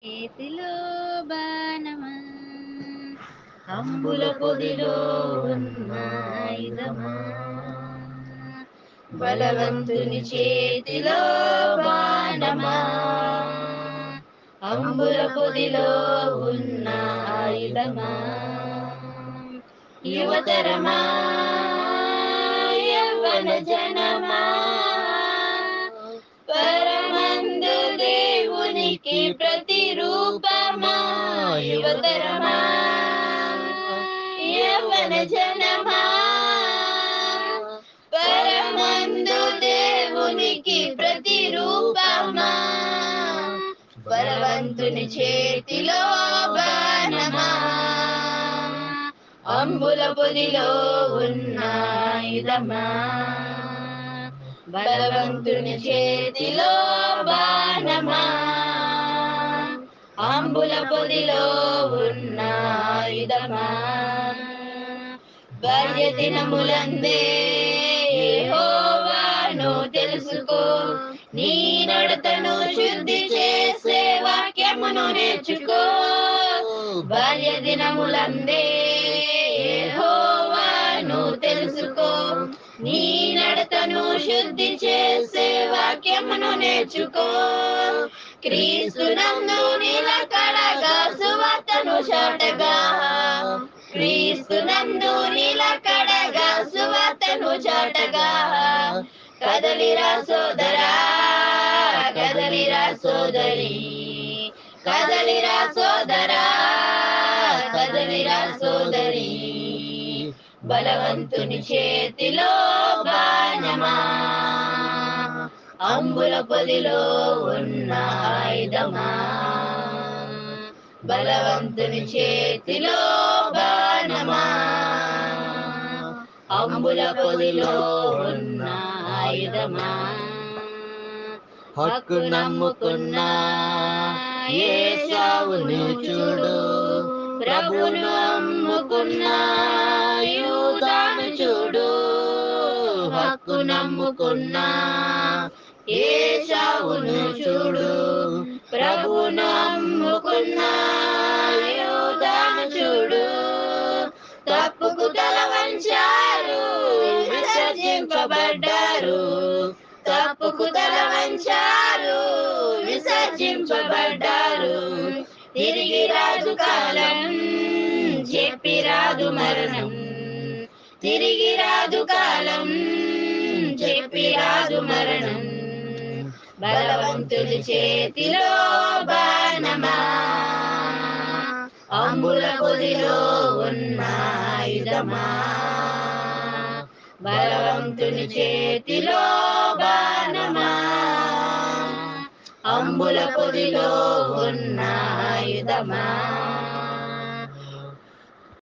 చేతిలో బాణమా అంబుల పొదిలో ఉన్న ఆయుధమా బలవంతుని చేతిలో బాణమా అంబుల పొదిలో ఉన్న ఆయుధమా యువతరమా యవ్వన జనమా పరమందు దేవునికి ప్రతిరూపమా యువతరమా యవ్వన జనమా పరమందు దేవునికి ప్రతిరూపమా బలవంతుని చేతిలో బాణమా అంబుల పొదిలో ఉన్న ఆయుధమా బలవంతుని చేతిలో బాణమా అంబుల పొదిలో ఉన్న ఆయుధమా భార్య దినములందే యెహోవాను తెలుసుకో నీ నడతను శుద్ధి చేసే వాక్యమును నేర్చుకో భార్య దినములందే యెహోవాను తెలుసుకో నీ నడతను శుద్ధి చేసే వాక్యమును నేర్చుకో క్రీస్తునందు నిలకడగా సువార్తను చాటగా క్రీస్తునందు నిలకడగా సువార్తను చాటగా కదలిరా సోదరా కదలిరా సోదరి కదలిరా సోదరా కదలిరా సోదరి బలవంతుని చేతిలో బాణమా అంబుల పొదిలో ఉన్న ఆయుధమా బలవంతుని చేతిలో బాణమా అంబుల పొదిలో ఉన్న ఆయుధమా హక్కు నమ్ముకున్న యేసావును చూడు ప్రభును నమ్ముకున్న యూదాను చూడు హక్కు నమ్ముకున్న యేసావును చూడు ప్రభును నమ్ముకున్న యూదాను చూడు తప్పుకు తల వంచారు విసర్జింపబడ్డారు తప్పుకు తల వంచారు విసర్జింపబడ్డారు తిరిగి రాజు కాలం చెప్పి రాదు మరణం తిరిగి రాదు కాలం చెప్పి రాదు మరణం బలవంతుని చేతిలో బాణమా అంబుల పొదిలో ఉన్న ఆయుధమా బలవంతుని చేతిలో బాణమా అంబుల పొదిలో ఉన్న ఆయుధమా